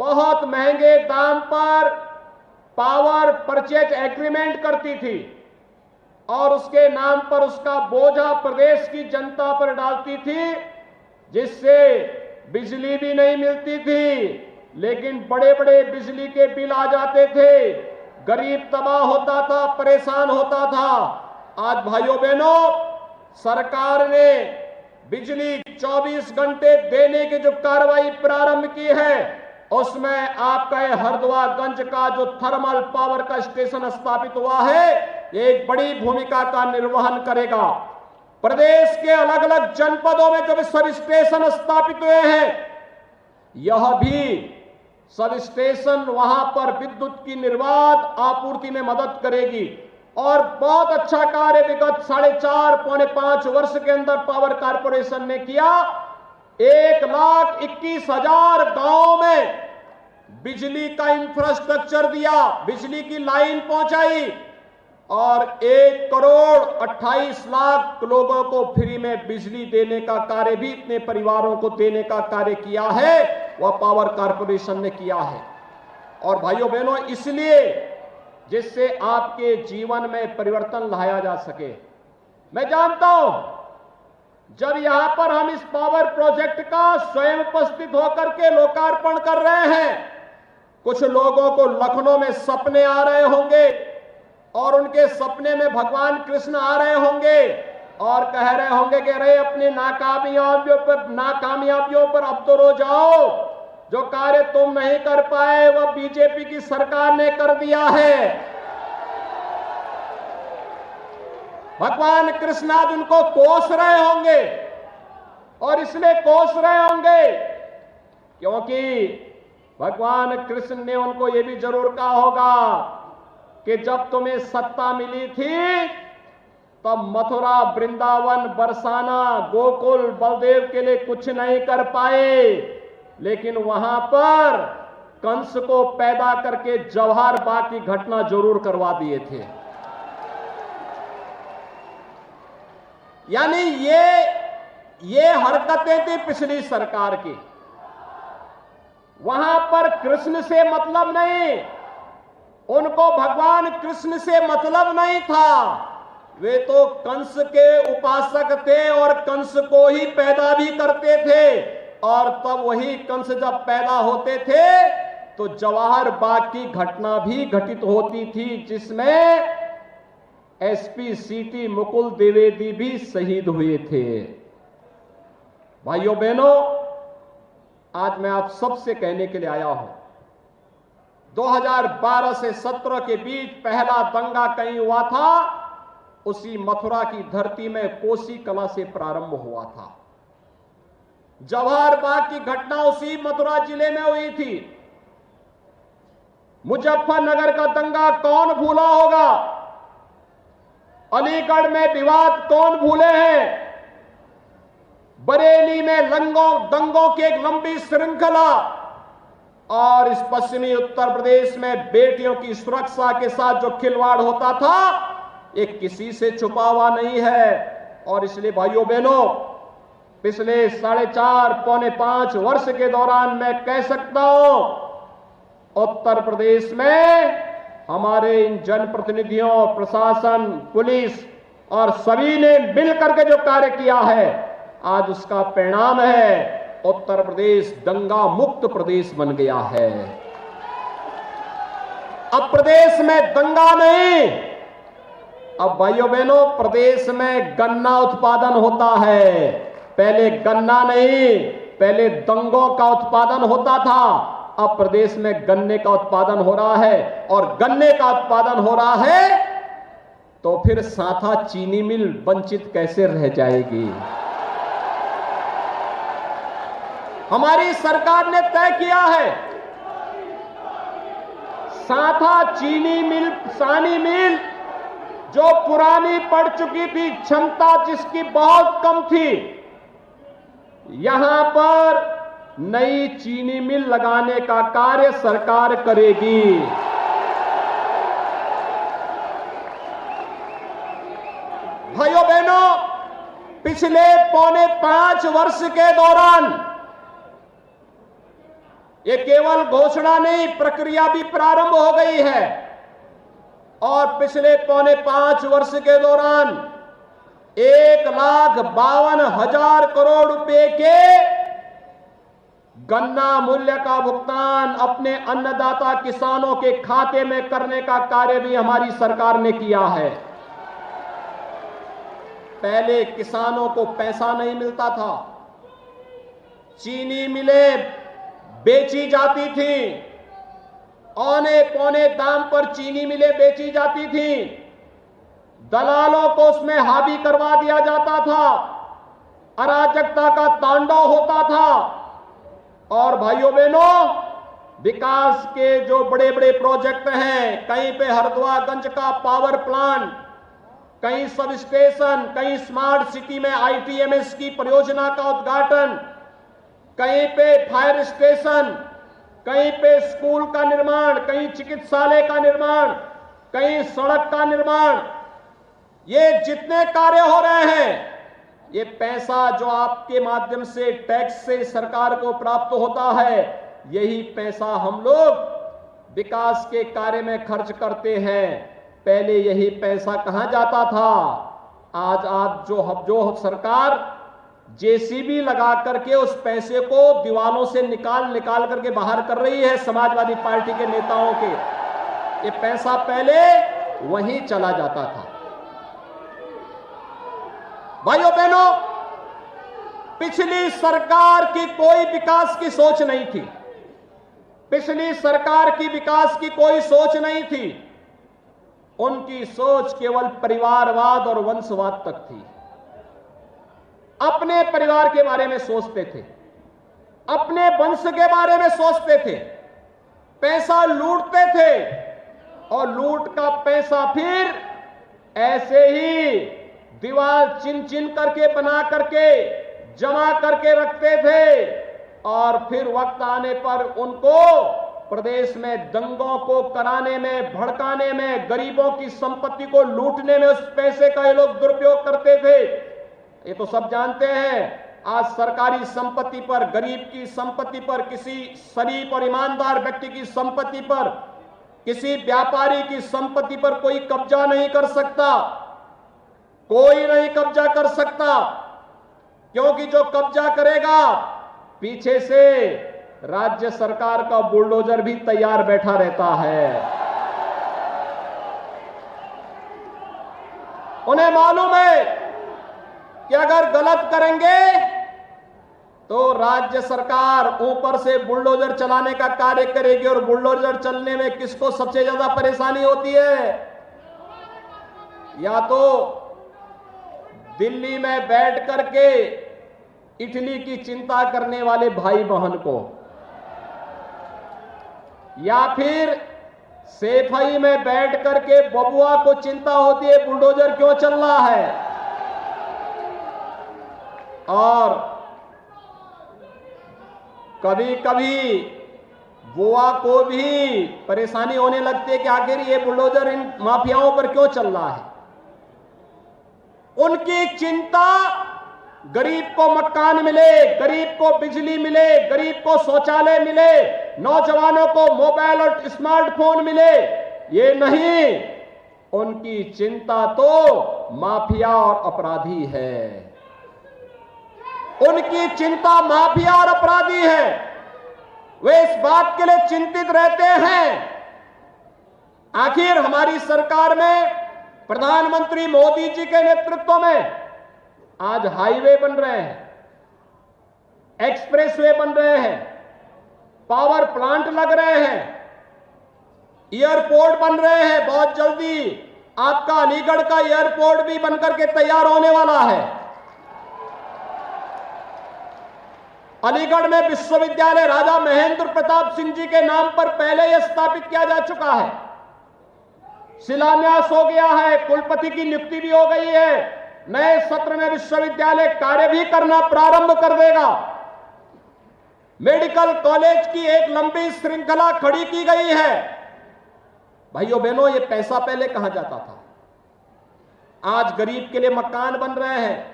बहुत महंगे दाम पर पावर परचेज एग्रीमेंट करती थी और उसके नाम पर उसका बोझा प्रदेश की जनता पर डालती थी, जिससे बिजली भी नहीं मिलती थी, लेकिन बड़े बड़े बिजली के बिल आ जाते थे, गरीब तबाह होता था, परेशान होता था। आज भाइयों बहनों, सरकार ने बिजली 24 घंटे देने की जो कार्रवाई प्रारंभ की है, उसमें आपका हरदुआगंज का जो थर्मल पावर का स्टेशन स्थापित हुआ है, एक बड़ी भूमिका का निर्वहन करेगा। प्रदेश के अलग अलग जनपदों में जो सब स्टेशन स्थापित हुए हैं, यह भी सब स्टेशन वहां पर विद्युत की निर्बाध आपूर्ति में मदद करेगी। और बहुत अच्छा कार्य विगत 4.5 पौने 5 वर्ष के अंदर पावर कारपोरेशन ने किया। 1,21,000 गांवों में बिजली का इंफ्रास्ट्रक्चर दिया, बिजली की लाइन पहुंचाई और 1,28,00,000 लोगों को फ्री में बिजली देने का कार्य भी, इतने परिवारों को देने का कार्य किया है, वह पावर कारपोरेशन ने किया है। और भाइयों बहनों, इसलिए जिससे आपके जीवन में परिवर्तन लाया जा सके। मैं जानता हूं, जब यहां पर हम इस पावर प्रोजेक्ट का स्वयं उपस्थित होकर के लोकार्पण कर रहे हैं, कुछ लोगों को लखनऊ में सपने आ रहे होंगे और उनके सपने में भगवान कृष्ण आ रहे होंगे और कह रहे होंगे कि अरे अपनी नाकामयाबियों पर अब तो रो जाओ, जो कार्य तुम नहीं कर पाए वह बीजेपी की सरकार ने कर दिया है। भगवान कृष्ण आज उनको कोस रहे होंगे और इसलिए कोस रहे होंगे क्योंकि भगवान कृष्ण ने उनको यह भी जरूर कहा होगा कि जब तुम्हें सत्ता मिली थी तब मथुरा, वृंदावन, बरसाना, गोकुल, बलदेव के लिए कुछ नहीं कर पाए, लेकिन वहां पर कंस को पैदा करके जवाहर बाग की घटना जरूर करवा दिए थे। यानी ये हरकतें थी पिछली सरकार की। वहां पर कृष्ण से मतलब नहीं, उनको भगवान कृष्ण से मतलब नहीं था, वे तो कंस के उपासक थे और कंस को ही पैदा भी करते थे। और तब वही कंस जब पैदा होते थे तो जवाहर बाग की घटना भी घटित होती थी, जिसमें एसपी सिटी मुकुल द्विवेदी भी शहीद हुए थे। भाइयों बहनों, आज मैं आप सबसे कहने के लिए आया हूं, 2012 से 17 के बीच पहला दंगा कहीं हुआ था, उसी मथुरा की धरती में कोसी कला से प्रारंभ हुआ था। जवाहर बाग की घटना उसी मथुरा जिले में हुई थी। मुजफ्फरनगर का दंगा कौन भूला होगा? अलीगढ़ में विवाद कौन भूले हैं? बरेली में दंगों की एक लंबी श्रृंखला और इस पश्चिमी उत्तर प्रदेश में बेटियों की सुरक्षा के साथ जो खिलवाड़ होता था, ये किसी से छुपा हुआ नहीं है। और इसलिए भाइयों बहनों, पिछले 4.5 पौने 5 वर्ष के दौरान मैं कह सकता हूं, उत्तर प्रदेश में हमारे इन जनप्रतिनिधियों, प्रशासन, पुलिस और सभी ने मिलकर के जो कार्य किया है, आज उसका परिणाम है उत्तर प्रदेश दंगा मुक्त प्रदेश बन गया है। अब प्रदेश में दंगा नहीं, अब भाइयों बहनों प्रदेश में गन्ना उत्पादन होता है। पहले गन्ना नहीं, पहले दंगों का उत्पादन होता था, अब प्रदेश में गन्ने का उत्पादन हो रहा है। और गन्ने का उत्पादन हो रहा है तो फिर साथा चीनी मिल वंचित कैसे रह जाएगी? हमारी सरकार ने तय किया है, साथा चीनी मिल, सानी मिल जो पुरानी पड़ चुकी थी, क्षमता जिसकी बहुत कम थी, यहां पर नई चीनी मिल लगाने का कार्य सरकार करेगी। भाइयों बहनों, पिछले पौने 5 वर्ष के दौरान ये केवल घोषणा नहीं, प्रक्रिया भी प्रारंभ हो गई है और पिछले 4.5 वर्ष के दौरान 1,52,000 करोड़ रुपए के गन्ना मूल्य का भुगतान अपने अन्नदाता किसानों के खाते में करने का कार्य भी हमारी सरकार ने किया है। पहले किसानों को पैसा नहीं मिलता था, चीनी मिलें बेची जाती थी, औने पौने दाम पर चीनी मिलें बेची जाती थी, दलालों को उसमें हावी करवा दिया जाता था, अराजकता का तांडव होता था। और भाइयों बहनों, विकास के जो बड़े बड़े प्रोजेक्ट हैं, कहीं पे हरदुआगंज का पावर प्लांट, कहीं सब स्टेशन, कहीं स्मार्ट सिटी में आईटीएमएस की परियोजना का उद्घाटन, कहीं पे फायर स्टेशन, कहीं पे स्कूल का निर्माण, कहीं चिकित्सालय का निर्माण, कहीं सड़क का निर्माण, ये जितने कार्य हो रहे हैं, ये पैसा जो आपके माध्यम से टैक्स से सरकार को प्राप्त होता है, यही पैसा हम लोग विकास के कार्य में खर्च करते हैं। पहले यही पैसा कहां जाता था? आज आप जो सरकार जेसीबी लगा करके उस पैसे को दीवालों से निकाल करके बाहर कर रही है समाजवादी पार्टी के नेताओं के, ये पैसा पहले वहीं चला जाता था। भाइयों बहनों, पिछली सरकार की कोई विकास की सोच नहीं थी, पिछली सरकार की विकास की कोई सोच नहीं थी। उनकी सोच केवल परिवारवाद और वंशवाद तक थी। अपने परिवार के बारे में सोचते थे, अपने वंश के बारे में सोचते थे, पैसा लूटते थे और लूट का पैसा फिर ऐसे ही दीवार चिन चिन करके बना करके जमा करके रखते थे और फिर वक्त आने पर उनको प्रदेश में दंगों को कराने में, भड़काने में, गरीबों की संपत्ति को लूटने में उस पैसे का ये लोग दुरुपयोग करते थे। ये तो सब जानते हैं। आज सरकारी संपत्ति पर, गरीब की संपत्ति पर, किसी शरीफ और ईमानदार व्यक्ति की संपत्ति पर, किसी व्यापारी की संपत्ति पर कोई कब्जा नहीं कर सकता, कोई नहीं कब्जा कर सकता, क्योंकि जो कब्जा करेगा पीछे से राज्य सरकार का बुलडोजर भी तैयार बैठा रहता है। उन्हें मालूम है कि अगर गलत करेंगे तो राज्य सरकार ऊपर से बुलडोजर चलाने का कार्य करेगी और बुलडोजर चलने में किसको सबसे ज्यादा परेशानी होती है? या तो दिल्ली में बैठ करके इटली की चिंता करने वाले भाई बहन को, या फिर सेफई में बैठ करके बबुआ को चिंता होती है बुलडोजर क्यों चल रहा है। और कभी कभी बुआ को भी परेशानी होने लगती है कि आखिर ये बुलडोजर इन माफियाओं पर क्यों चल रहा है। उनकी चिंता गरीब को मकान मिले, गरीब को बिजली मिले, गरीब को शौचालय मिले, नौजवानों को मोबाइल और स्मार्टफोन मिले, ये नहीं। उनकी चिंता तो माफिया और अपराधी है। उनकी चिंता माफिया और अपराधी है। वे इस बात के लिए चिंतित रहते हैं आखिर हमारी सरकार में, प्रधानमंत्री मोदी जी के नेतृत्व में आज हाईवे बन रहे हैं, एक्सप्रेसवे बन रहे हैं, पावर प्लांट लग रहे हैं, एयरपोर्ट बन रहे हैं। बहुत जल्दी आपका अलीगढ़ का एयरपोर्ट भी बनकर के तैयार होने वाला है। अलीगढ़ में विश्वविद्यालय राजा महेंद्र प्रताप सिंह जी के नाम पर पहले यह स्थापित किया जा चुका है, शिलान्यास हो गया है, कुलपति की नियुक्ति भी हो गई है। नए सत्र में विश्वविद्यालय कार्य भी करना प्रारंभ कर देगा। मेडिकल कॉलेज की एक लंबी श्रृंखला खड़ी की गई है। भाइयों बहनों, ये पैसा पहले कहां जाता था? आज गरीब के लिए मकान बन रहे हैं।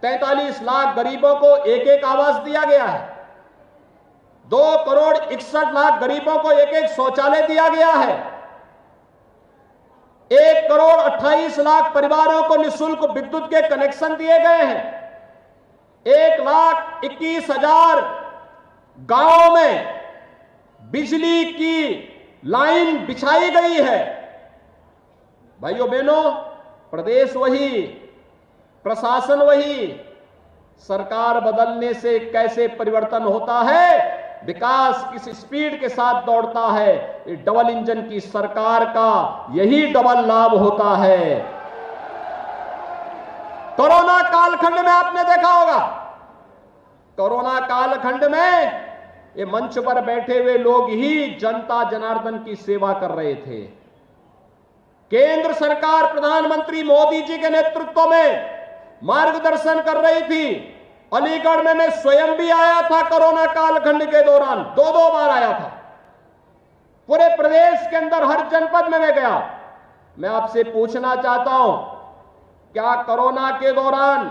43 लाख गरीबों को एक एक आवास दिया गया है। 2,61,00,000 गरीबों को एक एक शौचालय दिया गया है। 1,28,00,000 परिवारों को निःशुल्क विद्युत के कनेक्शन दिए गए हैं। 1,21,000 गांवों में बिजली की लाइन बिछाई गई है। भाइयों बहनों, प्रदेश वही, प्रशासन वही, सरकार बदलने से कैसे परिवर्तन होता है, विकास किस स्पीड के साथ दौड़ता है, ये डबल इंजन की सरकार का यही डबल लाभ होता है। कोरोना कालखंड में आपने देखा होगा, कोरोना कालखंड में ये मंच पर बैठे हुए लोग ही जनता जनार्दन की सेवा कर रहे थे। केंद्र सरकार प्रधानमंत्री मोदी जी के नेतृत्व में मार्गदर्शन कर रही थी। अलीगढ़ में मैं स्वयं भी आया था कोरोना कालखंड के दौरान, 2 बार आया था। पूरे प्रदेश के अंदर हर जनपद में मैं गया। मैं आपसे पूछना चाहता हूं, क्या कोरोना के दौरान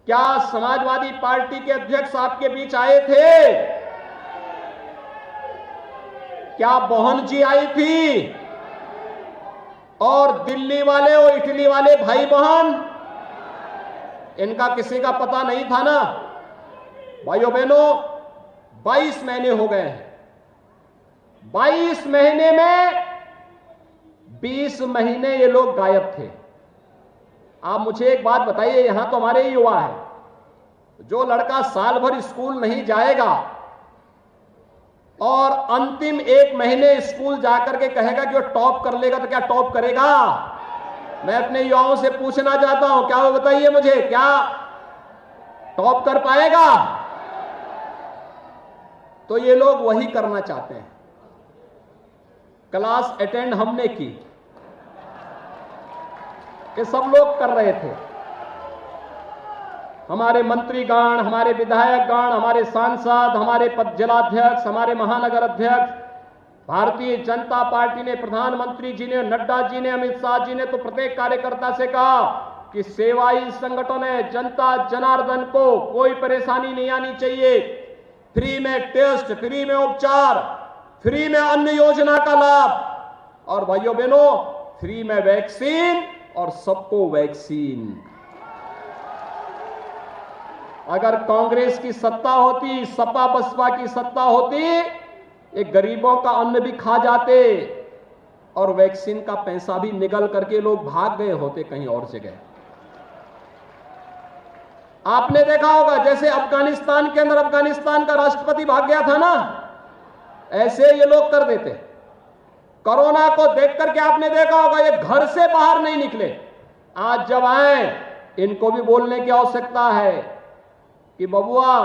क्या समाजवादी पार्टी के अध्यक्ष आपके बीच आए थे? क्या मोहन जी आई थी? और दिल्ली वाले और इटली वाले भाई बहन, इनका किसी का पता नहीं था ना? भाइयों बहनों, 22 महीने हो गए हैं। 22 महीने में 20 महीने ये लोग गायब थे। आप मुझे एक बात बताइए, यहां तो हमारे ही युवा है, जो लड़का साल भर स्कूल नहीं जाएगा और अंतिम 1 महीने स्कूल जाकर के कहेगा कि वो टॉप कर लेगा, तो क्या टॉप करेगा? मैं अपने युवाओं से पूछना चाहता हूं, क्या वो बताइए मुझे, क्या टॉप कर पाएगा? तो ये लोग वही करना चाहते हैं। क्लास अटेंड हमने की, ये सब लोग कर रहे थे। हमारे मंत्रीगण, हमारे विधायकगण, हमारे सांसद, हमारे जिलाध्यक्ष, हमारे महानगर अध्यक्ष, भारतीय जनता पार्टी ने, प्रधानमंत्री जी ने, नड्डा जी ने, अमित शाह जी ने तो प्रत्येक कार्यकर्ता से कहा कि सेवाई संगठन है, जनता जनार्दन को कोई परेशानी नहीं आनी चाहिए। फ्री में टेस्ट, फ्री में उपचार, फ्री में अन्न योजना का लाभ, और भाइयों बहनों फ्री में वैक्सीन और सबको वैक्सीन। अगर कांग्रेस की सत्ता होती, सपा बसपा की सत्ता होती, एक गरीबों का अन्न भी खा जाते और वैक्सीन का पैसा भी निकल करके लोग भाग गए होते कहीं और जगह। आपने देखा होगा, जैसे अफगानिस्तान के अंदर अफगानिस्तान का राष्ट्रपति भाग गया था ना, ऐसे ये लोग कर देते। कोरोना को देख करके आपने देखा होगा, ये घर से बाहर नहीं निकले। आज जब आए, इनको भी बोलने की आवश्यकता है कि बबुआ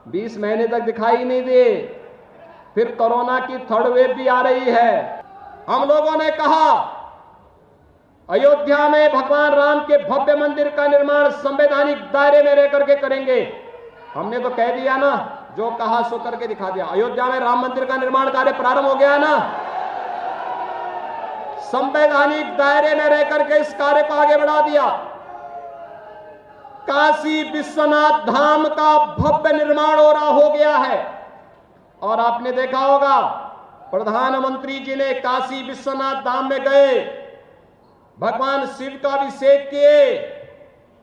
20 महीने तक दिखाई नहीं दे, फिर कोरोना की 3rd वेव भी आ रही है। हम लोगों ने कहा अयोध्या में भगवान राम के भव्य मंदिर का निर्माण संवैधानिक दायरे में रह करके करेंगे। हमने तो कह दिया ना, जो कहा सो करके दिखा दिया। अयोध्या में राम मंदिर का निर्माण कार्य प्रारंभ हो गया ना, संवैधानिक दायरे में रह करके इस कार्य को आगे बढ़ा दिया। काशी विश्वनाथ धाम का भव्य निर्माण हो गया है। और आपने देखा होगा, प्रधानमंत्री जी ने काशी विश्वनाथ धाम में गए, भगवान शिव का अभिषेक किए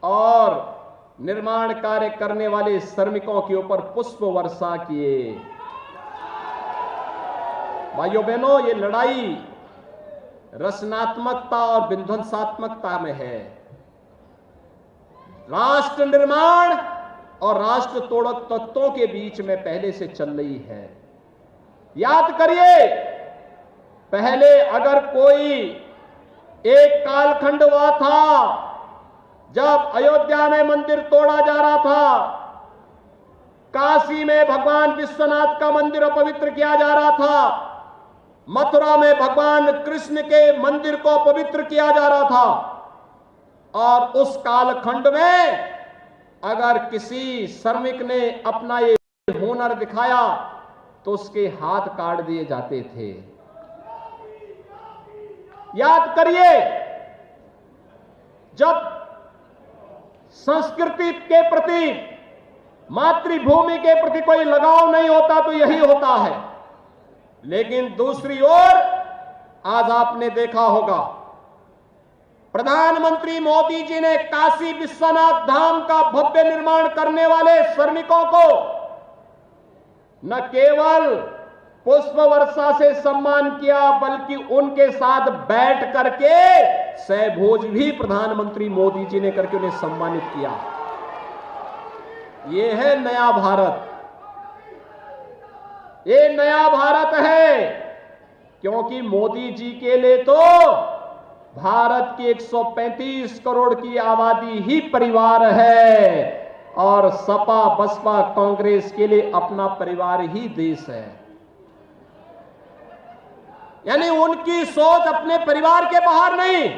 और निर्माण कार्य करने वाले श्रमिकों के ऊपर पुष्प वर्षा किए। भाइयों बहनों, ये लड़ाई रचनात्मकता और विध्वंसात्मकता में है। राष्ट्र निर्माण और राष्ट्र तोड़क तत्वों के बीच में पहले से चल रही है। याद करिए, पहले अगर कोई एक कालखंड हुआ था जब अयोध्या में मंदिर तोड़ा जा रहा था, काशी में भगवान विश्वनाथ का मंदिर अपवित्र किया जा रहा था, मथुरा में भगवान कृष्ण के मंदिर को अपवित्र किया जा रहा था। और उस कालखंड में अगर किसी श्रमिक ने अपना ये हुनर दिखाया तो उसके हाथ काट दिए जाते थे। याद करिए, जब संस्कृति के प्रति मातृभूमि के प्रति कोई लगाव नहीं होता तो यही होता है। लेकिन दूसरी ओर आज आपने देखा होगा प्रधानमंत्री मोदी जी ने काशी विश्वनाथ धाम का भव्य निर्माण करने वाले श्रमिकों को न केवल पुष्प वर्षा से सम्मान किया बल्कि उनके साथ बैठ करके सहभोज भी प्रधानमंत्री मोदी जी ने करके उन्हें सम्मानित किया। ये है नया भारत, ये नया भारत है, क्योंकि मोदी जी के लिए तो भारत की 135 करोड़ की आबादी ही परिवार है और सपा बसपा कांग्रेस के लिए अपना परिवार ही देश है। यानी उनकी सोच अपने परिवार के बाहर नहीं,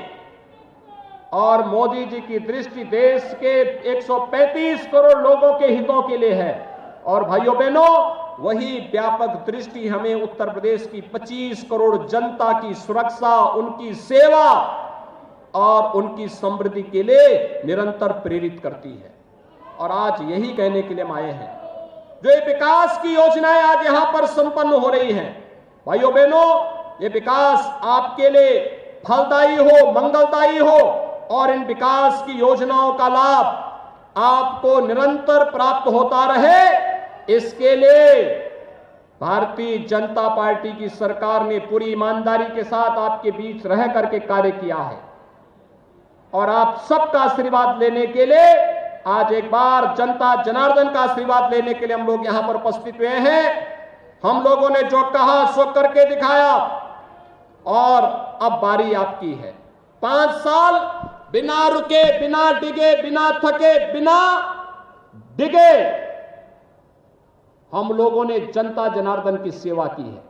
और मोदी जी की दृष्टि देश के 135 करोड़ लोगों के हितों के लिए है। और भाइयों बहनों, वही व्यापक दृष्टि हमें उत्तर प्रदेश की 25 करोड़ जनता की सुरक्षा, उनकी सेवा और उनकी समृद्धि के लिए निरंतर प्रेरित करती है। और आज यही कहने के लिए हम आए हैं, जो ये विकास की योजनाएं आज यहां पर संपन्न हो रही हैं, भाइयों बहनों, ये विकास आपके लिए फलदायी हो, मंगलदायी हो और इन विकास की योजनाओं का लाभ आपको निरंतर प्राप्त होता रहे, इसके लिए भारतीय जनता पार्टी की सरकार ने पूरी ईमानदारी के साथ आपके बीच रह करके कार्य किया है। और आप सबका आशीर्वाद लेने के लिए आज एक बार जनता जनार्दन का आशीर्वाद लेने के लिए हम लोग यहां पर उपस्थित हुए हैं। हम लोगों ने जो कहा सो करके दिखाया और अब बारी आपकी है। 5 साल बिना रुके, बिना डिगे, बिना थके, बिना डिगे हम लोगों ने जनता जनार्दन की सेवा की है।